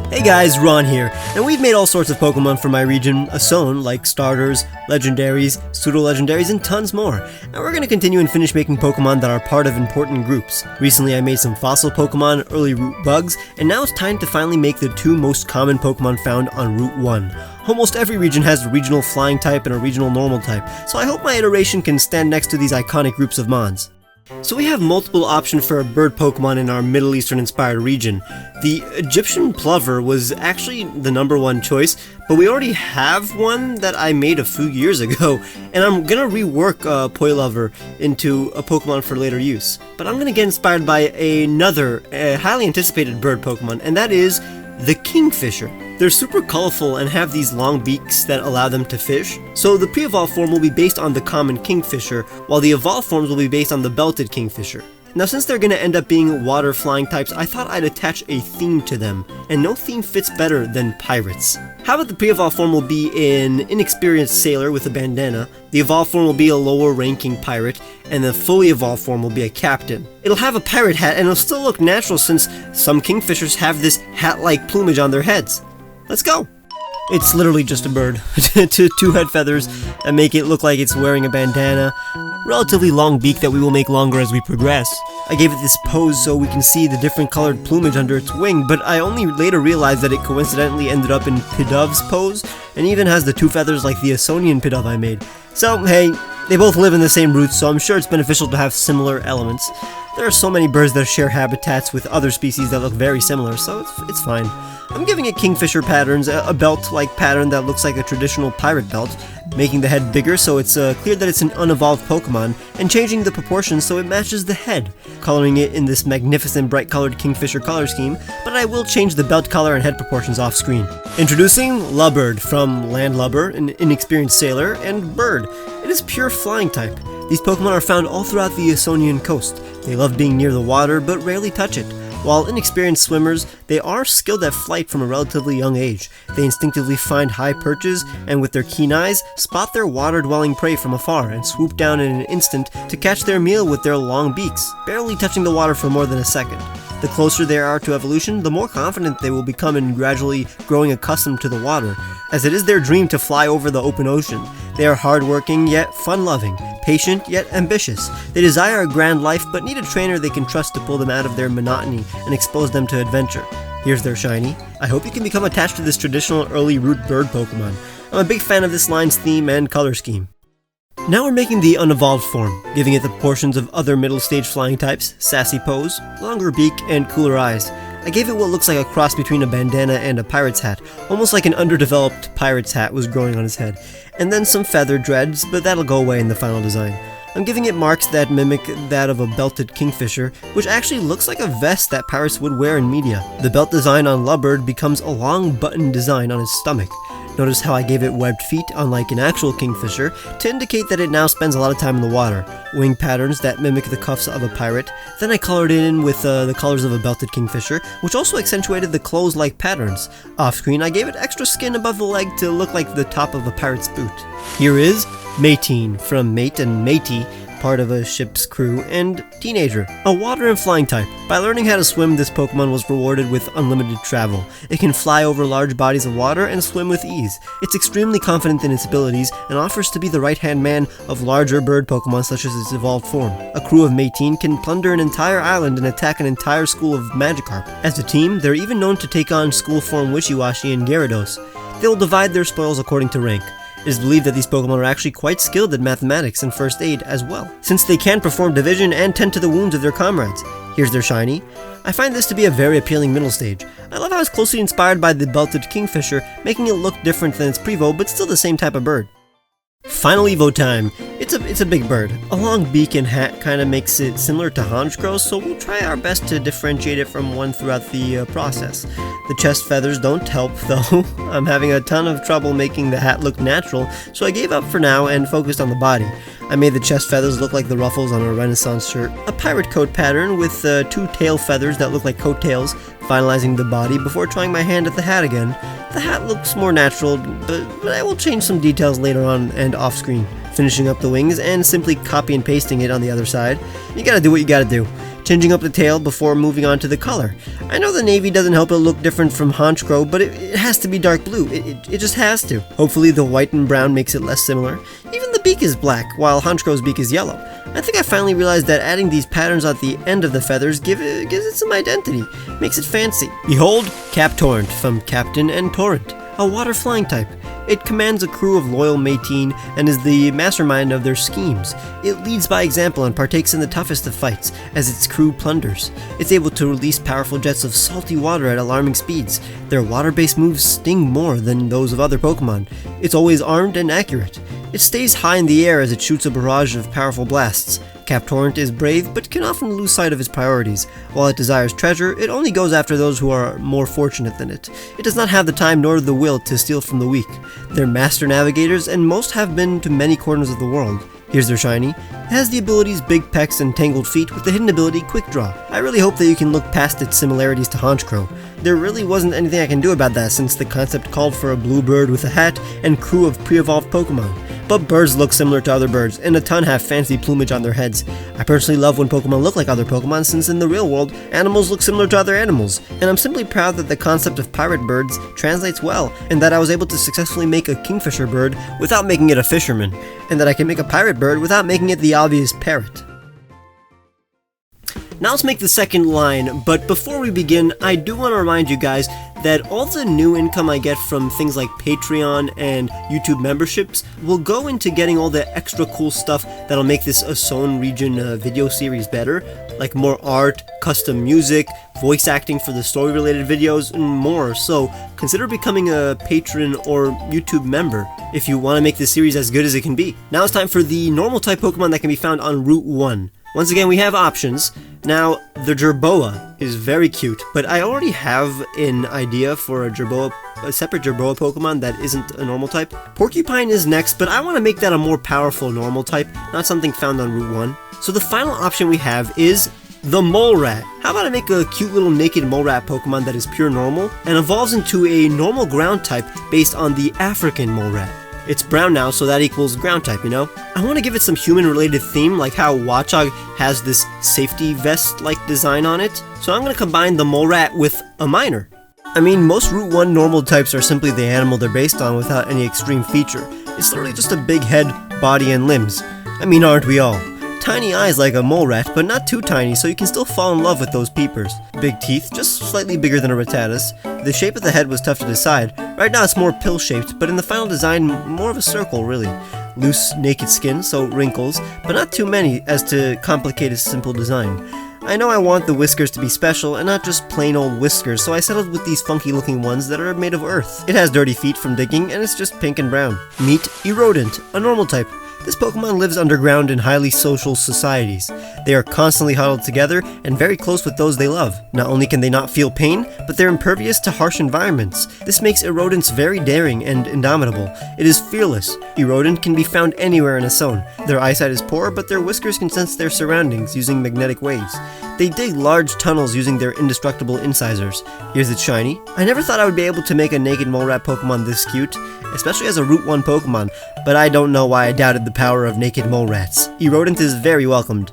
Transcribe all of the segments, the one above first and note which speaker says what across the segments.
Speaker 1: Hey guys, Ron here, and we've made all sorts of Pokemon for my region, Asone, like starters, legendaries, pseudo-legendaries, and tons more. And we're going to continue and finish making Pokemon that are part of important groups. Recently I made some fossil Pokemon, early route bugs, and now it's time to finally make the two most common Pokemon found on Route 1. Almost every region has a regional flying type and a regional normal type, so I hope my iteration can stand next to these iconic groups of Mons. So we have multiple options for a bird Pokemon in our Middle Eastern inspired region. The Egyptian Plover was actually the #1 choice, but we already have one that I made a few years ago, and I'm gonna rework Poilover into a Pokemon for later use. But I'm gonna get inspired by another highly anticipated bird Pokemon, and that is the Kingfisher. They're super colorful and have these long beaks that allow them to fish. So the pre-evolved form will be based on the common Kingfisher, while the evolved forms will be based on the belted Kingfisher. Now since they're going to end up being water flying types, I thought I'd attach a theme to them, and no theme fits better than pirates. How about the pre-evolved form will be an inexperienced sailor with a bandana, the evolved form will be a lower ranking pirate, and the fully evolved form will be a captain. It'll have a pirate hat and it'll still look natural since some Kingfishers have this hat-like plumage on their heads. Let's go! It's literally just a bird. Two head feathers that make it look like it's wearing a bandana. Relatively long beak that we will make longer as we progress. I gave it this pose so we can see the different colored plumage under its wing, but I only later realized that it coincidentally ended up in Pidov's pose, and even has the two feathers like the Asonian Pidov I made. So hey, they both live in the same roots, so I'm sure it's beneficial to have similar elements. There are so many birds that share habitats with other species that look very similar, so it's fine. I'm giving it Kingfisher patterns, a belt-like pattern that looks like a traditional pirate belt, making the head bigger so it's clear that it's an unevolved Pokemon, and changing the proportions so it matches the head, coloring it in this magnificent bright-colored Kingfisher color scheme, but I will change the belt color and head proportions off-screen. Introducing Lubbird from Landlubber, an inexperienced sailor, and Bird. It is pure flying type. These Pokemon are found all throughout the Asonian coast. They love being near the water, but rarely touch it. While inexperienced swimmers, they are skilled at flight from a relatively young age. They instinctively find high perches, and with their keen eyes, spot their water-dwelling prey from afar and swoop down in an instant to catch their meal with their long beaks, barely touching the water for more than a second. The closer they are to evolution, the more confident they will become in gradually growing accustomed to the water, as it is their dream to fly over the open ocean. They are hardworking yet fun-loving, patient yet ambitious. They desire a grand life but need a trainer they can trust to pull them out of their monotony and expose them to adventure. Here's their shiny. I hope you can become attached to this traditional early root bird Pokemon. I'm a big fan of this line's theme and color scheme. Now we're making the unevolved form, giving it the proportions of other middle stage flying types, sassy pose, longer beak, and cooler eyes. I gave it what looks like a cross between a bandana and a pirate's hat, almost like an underdeveloped pirate's hat was growing on his head, and then some feather dreads, but that'll go away in the final design. I'm giving it marks that mimic that of a belted Kingfisher, which actually looks like a vest that pirates would wear in media. The belt design on Lubbird becomes a long button design on his stomach. Notice how I gave it webbed feet, unlike an actual Kingfisher, to indicate that it now spends a lot of time in the water. Wing patterns that mimic the cuffs of a pirate. Then I colored it in with the colors of a belted Kingfisher, which also accentuated the clothes-like patterns. Off-screen, I gave it extra skin above the leg to look like the top of a pirate's boot. Here is Mateen from Mate and Matey, part of a ship's crew, and Teenager, a water and flying type. By learning how to swim, this Pokemon was rewarded with unlimited travel. It can fly over large bodies of water and swim with ease. It's extremely confident in its abilities and offers to be the right-hand man of larger bird Pokemon such as its evolved form. A crew of Mateen can plunder an entire island and attack an entire school of Magikarp. As a team, they're even known to take on school form Wishiwashi and Gyarados. They will divide their spoils according to rank. It is believed that these Pokemon are actually quite skilled at mathematics and first aid as well, since they can perform division and tend to the wounds of their comrades. Here's their shiny. I find this to be a very appealing middle stage. I love how it's closely inspired by the belted Kingfisher, making it look different than its Prevo, but still the same type of bird. Final Evo time. It's a big bird. A long beak and hat kind of makes it similar to Honchkrow, so we'll try our best to differentiate it from one throughout the process. The chest feathers don't help though. I'm having a ton of trouble making the hat look natural, so I gave up for now and focused on the body. I made the chest feathers look like the ruffles on a Renaissance shirt, a pirate coat pattern with two tail feathers that look like coattails, finalizing the body before trying my hand at the hat again. The hat looks more natural, but I will change some details later on and off screen, finishing up the wings and simply copy and pasting it on the other side. You gotta do what you gotta do. changing up the tail before moving on to the color. I know the navy doesn't help it look different from Honchkrow, but it has to be dark blue. It just has to. Hopefully the white and brown makes it less similar. Even the beak is black, while Honchkrow's beak is yellow. I think I finally realized that adding these patterns at the end of the feathers gives it some identity, makes it fancy. Behold, Captorrent from Captain and Torrent, a water flying type. It commands a crew of loyal Mateen and is the mastermind of their schemes. It leads by example and partakes in the toughest of fights, as its crew plunders. It's able to release powerful jets of salty water at alarming speeds. Their water-based moves sting more than those of other Pokemon. It's always armed and accurate. It stays high in the air as it shoots a barrage of powerful blasts. Captorrent is brave, but can often lose sight of its priorities. While it desires treasure, it only goes after those who are more fortunate than it. It does not have the time nor the will to steal from the weak. They're master navigators, and most have been to many corners of the world. Here's their shiny. It has the abilities Big Pecs and Tangled Feet with the hidden ability Quick Draw. I really hope that you can look past its similarities to Honchkrow. There really wasn't anything I can do about that since the concept called for a blue bird with a hat and crew of pre-evolved Pokemon. But birds look similar to other birds, and a ton have fancy plumage on their heads. I personally love when Pokemon look like other Pokemon since in the real world, animals look similar to other animals, and I'm simply proud that the concept of pirate birds translates well, and that I was able to successfully make a kingfisher bird without making it a fisherman, and that I can make a pirate bird without making it the obvious parrot. Now let's make the second line, but before we begin, I do want to remind you guys that all the new income I get from things like Patreon and YouTube memberships will go into getting all the extra cool stuff that'll make this Asone Region video series better, like more art, custom music, voice acting for the story-related videos, and more. So consider becoming a patron or YouTube member if you want to make this series as good as it can be. Now it's time for the normal type Pokemon that can be found on Route 1. Once again, we have options. Now, the Jerboa is very cute, but I already have an idea for a separate Jerboa Pokemon that isn't a normal type. Porcupine is next, but I want to make that a more powerful normal type, not something found on Route 1. So the final option we have is the Mole Rat. How about I make a cute little naked mole rat Pokemon that is pure normal and evolves into a normal ground type based on the African mole rat. It's brown now, so that equals ground type, you know? I want to give it some human-related theme, like how Watchog has this safety vest-like design on it. So I'm going to combine the mole rat with a miner. I mean, most Route 1 normal types are simply the animal they're based on without any extreme feature. It's literally just a big head, body, and limbs. I mean, aren't we all? Tiny eyes like a mole rat, but not too tiny, so you can still fall in love with those peepers. Big teeth, just slightly bigger than a Rattatas. The shape of the head was tough to decide. Right now it's more pill-shaped, but in the final design, more of a circle, really. Loose, naked skin, so wrinkles, but not too many as to complicate a simple design. I know I want the whiskers to be special and not just plain old whiskers, so I settled with these funky looking ones that are made of earth. It has dirty feet from digging, and it's just pink and brown. Meet Erodent, a normal type. This Pokemon lives underground in highly social societies. They are constantly huddled together and very close with those they love. Not only can they not feel pain, but they're impervious to harsh environments. This makes Erodents very daring and indomitable. It is fearless. Erodent can be found anywhere in Asone. Their eyesight is poor, but their whiskers can sense their surroundings using magnetic waves. They dig large tunnels using their indestructible incisors. Here's its shiny. I never thought I would be able to make a naked mole rat Pokemon this cute, especially as a Route 1 Pokemon, but I don't know why I doubted the power of naked mole rats. Erodent is very welcomed.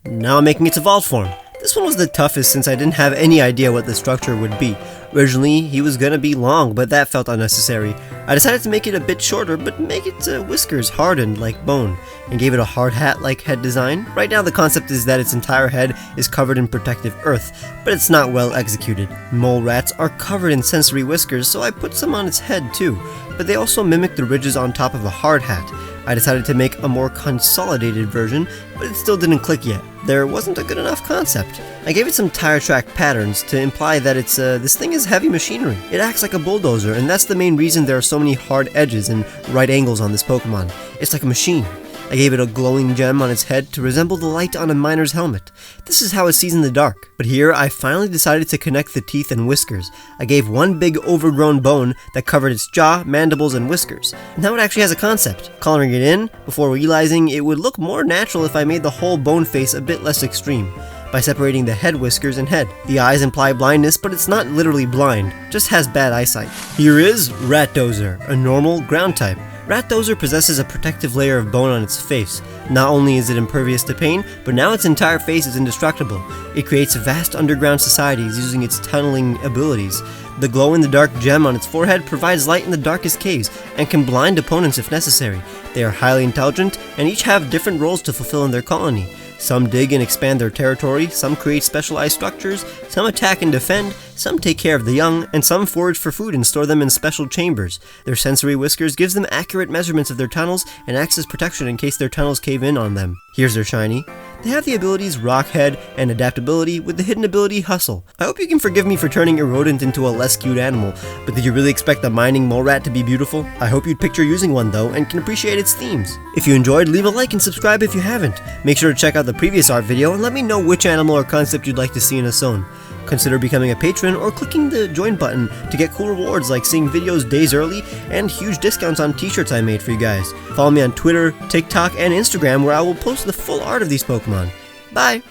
Speaker 1: Now I'm making its evolved form. This one was the toughest since I didn't have any idea what the structure would be. Originally, he was gonna be long, but that felt unnecessary. I decided to make it a bit shorter, but make its whiskers hardened like bone, and gave it a hard hat-like head design. Right now the concept is that its entire head is covered in protective earth, but it's not well executed. Mole rats are covered in sensory whiskers, so I put some on its head too, but they also mimic the ridges on top of a hard hat. I decided to make a more consolidated version, but it still didn't click yet. There wasn't a good enough concept. I gave it some tire track patterns to imply that this thing is heavy machinery. It acts like a bulldozer, and that's the main reason there are so many hard edges and right angles on this Pokemon. It's like a machine. I gave it a glowing gem on its head to resemble the light on a miner's helmet. This is how it sees in the dark. But here, I finally decided to connect the teeth and whiskers. I gave one big overgrown bone that covered its jaw, mandibles, and whiskers. Now it actually has a concept. Coloring it in, before realizing it would look more natural if I made the whole bone face a bit less extreme, by separating the head whiskers and head. The eyes imply blindness, but it's not literally blind, just has bad eyesight. Here is Ratdozer, a normal ground type. Ratdozer possesses a protective layer of bone on its face. Not only is it impervious to pain, but now its entire face is indestructible. It creates vast underground societies using its tunneling abilities. The glow-in-the-dark gem on its forehead provides light in the darkest caves, and can blind opponents if necessary. They are highly intelligent, and each have different roles to fulfill in their colony. Some dig and expand their territory, some create specialized structures, some attack and defend, some take care of the young, and some forage for food and store them in special chambers. Their sensory whiskers gives them accurate measurements of their tunnels and acts as protection in case their tunnels cave in on them. Here's their shiny. They have the abilities Rock Head and Adaptability with the hidden ability Hustle. I hope you can forgive me for turning Erodent into a less cute animal, but did you really expect a mining mole rat to be beautiful? I hope you'd picture using one though and can appreciate its themes. If you enjoyed, leave a like and subscribe if you haven't. Make sure to check out the previous art video and let me know which animal or concept you'd like to see in Asone. Consider becoming a patron or clicking the join button to get cool rewards like seeing videos days early and huge discounts on t-shirts I made for you guys. Follow me on Twitter, TikTok, and Instagram where I will post the full art of these Pokemon. Bye!